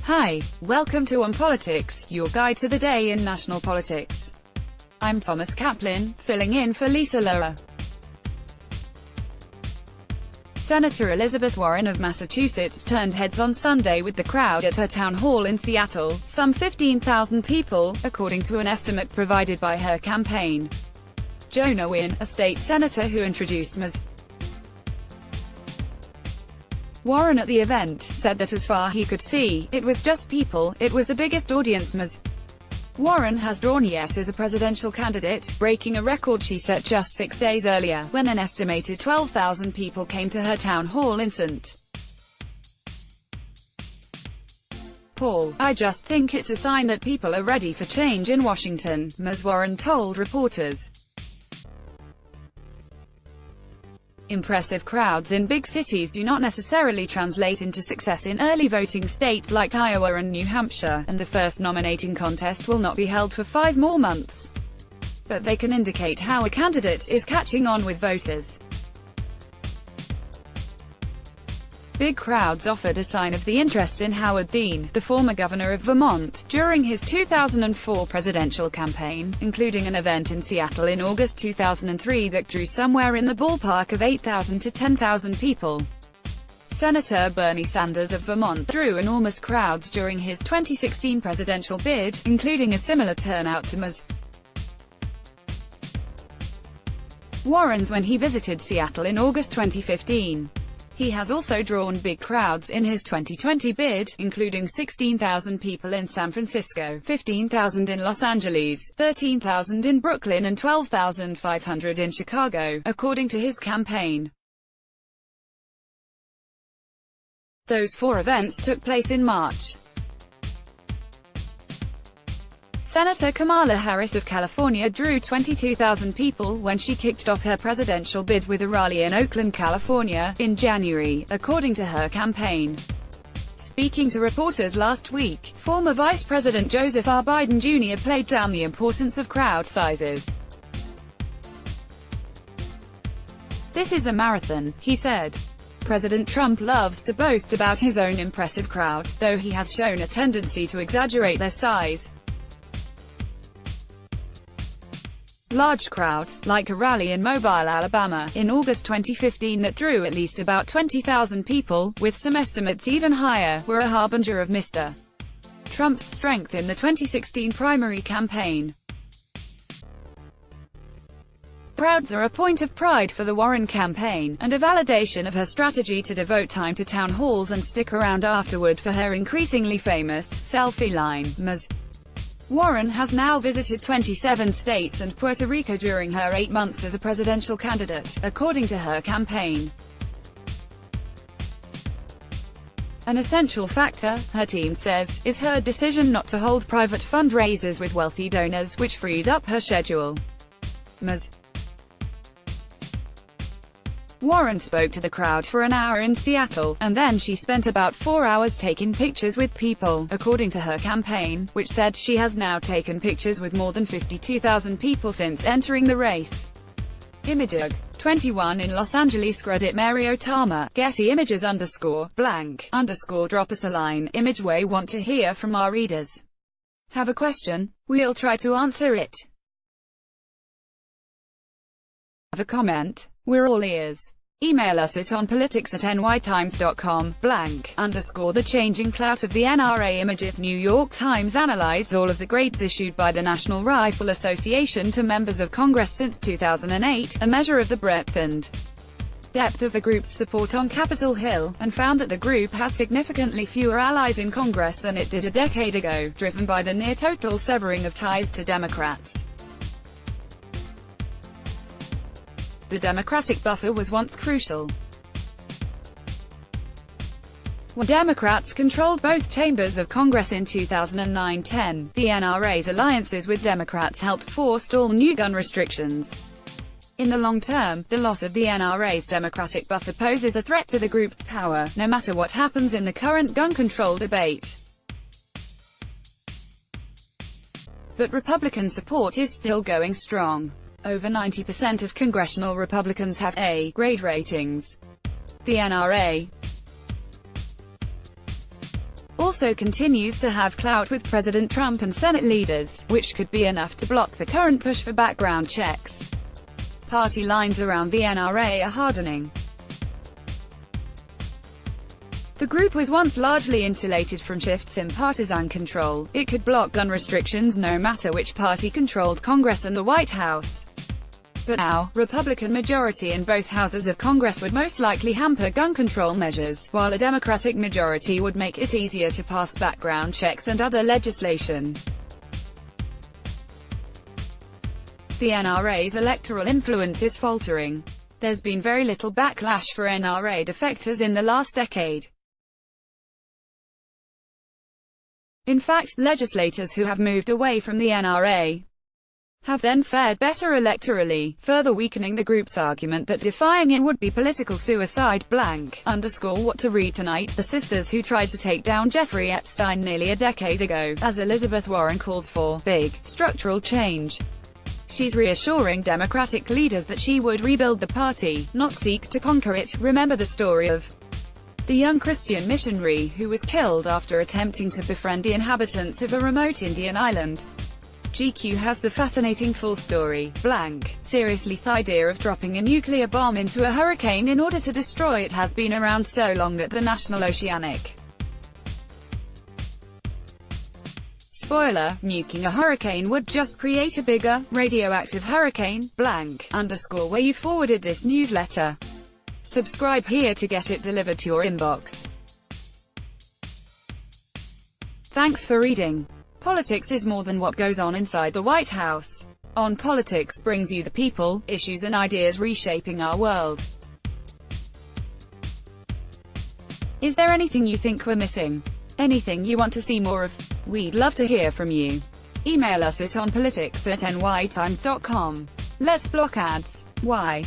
Hi, welcome to On Politics, your guide to the day in national politics. I'm Thomas Kaplan, filling in for Lisa Lerer. Senator Elizabeth Warren of Massachusetts turned heads on Sunday with the crowd at her town hall in Seattle, some 15,000 people, according to an estimate provided by her campaign. Jonah Wynn, a state senator who introduced Ms. Warren at the event, said that as far he could see, it was just people. It was the biggest audience Ms. Warren has drawn yet as a presidential candidate, breaking a record she set just 6 days earlier, when an estimated 12,000 people came to her town hall in St. Paul. "I just think it's a sign that people are ready for change in Washington," Ms. Warren told reporters. Impressive crowds in big cities do not necessarily translate into success in early voting states like Iowa and New Hampshire, and the first nominating contest will not be held for 5 more months. But they can indicate how a candidate is catching on with voters. Big crowds offered a sign of the interest in Howard Dean, the former governor of Vermont, during his 2004 presidential campaign, including an event in Seattle in August 2003 that drew somewhere in the ballpark of 8,000 to 10,000 people. Senator Bernie Sanders of Vermont drew enormous crowds during his 2016 presidential bid, including a similar turnout to Ms. Warren's when he visited Seattle in August 2015. He has also drawn big crowds in his 2020 bid, including 16,000 people in San Francisco, 15,000 in Los Angeles, 13,000 in Brooklyn and 12,500 in Chicago, according to his campaign. Those 4 events took place in March. Senator Kamala Harris of California drew 22,000 people when she kicked off her presidential bid with a rally in Oakland, California, in January, according to her campaign. Speaking to reporters last week, former Vice President Joseph R. Biden Jr. played down the importance of crowd sizes. "This is a marathon," he said. President Trump loves to boast about his own impressive crowds, though he has shown a tendency to exaggerate their size. Large crowds, like a rally in Mobile, Alabama, in August 2015 that drew at least about 20,000 people, with some estimates even higher, were a harbinger of Mr. Trump's strength in the 2016 primary campaign. Crowds are a point of pride for the Warren campaign, and a validation of her strategy to devote time to town halls and stick around afterward for her increasingly famous selfie line. Ms. Warren has now visited 27 states and Puerto Rico during her 8 months as a presidential candidate, according to her campaign. An essential factor, her team says, is her decision not to hold private fundraisers with wealthy donors, which frees up her schedule. Ms. Warren spoke to the crowd for an hour in Seattle, and then she spent about 4 hours taking pictures with people, according to her campaign, which said she has now taken pictures with more than 52,000 people since entering the race. Imageg. 21 in Los Angeles. Credit Mary Otama, Getty Images _blank_ drop us a line, Imageway want to hear from our readers. Have a question? We'll try to answer it. Have a comment? We're all ears. Email us at onpolitics@nytimes.com, _the changing clout of the NRA image. If New York Times analyzed all of the grades issued by the National Rifle Association to members of Congress since 2008, a measure of the breadth and depth of the group's support on Capitol Hill, and found that the group has significantly fewer allies in Congress than it did a decade ago, driven by the near-total severing of ties to Democrats. The Democratic buffer was once crucial. When Democrats controlled both chambers of Congress in 2009-10, the NRA's alliances with Democrats helped forestall new gun restrictions. In the long term, the loss of the NRA's Democratic buffer poses a threat to the group's power, no matter what happens in the current gun control debate. But Republican support is still going strong. Over 90% of congressional Republicans have A-grade ratings. The NRA also continues to have clout with President Trump and Senate leaders, which could be enough to block the current push for background checks. Party lines around the NRA are hardening. The group was once largely insulated from shifts in partisan control. It could block gun restrictions no matter which party controlled Congress and the White House. But now, Republican majority in both houses of Congress would most likely hamper gun control measures, while a Democratic majority would make it easier to pass background checks and other legislation. The NRA's electoral influence is faltering. There's been very little backlash for NRA defectors in the last decade. In fact, legislators who have moved away from the NRA have then fared better electorally, further weakening the group's argument that defying it would be political suicide. What to read tonight. The sisters who tried to take down Jeffrey Epstein nearly a decade ago, as Elizabeth Warren calls for big, structural change. She's reassuring Democratic leaders that she would rebuild the party, not seek to conquer it. Remember the story of the young Christian missionary who was killed after attempting to befriend the inhabitants of a remote Indian island. GQ has the fascinating full story. Seriously, the idea of dropping a nuclear bomb into a hurricane in order to destroy it has been around so long that the National Oceanic spoiler, nuking a hurricane would just create a bigger, radioactive hurricane. Where you forwarded this newsletter. Subscribe here to get it delivered to your inbox. Thanks for reading. Politics is more than what goes on inside the White House. On Politics brings you the people, issues and ideas reshaping our world. Is there anything you think we're missing? Anything you want to see more of? We'd love to hear from you. Email us at onpolitics@nytimes.com. Let's block ads. Why?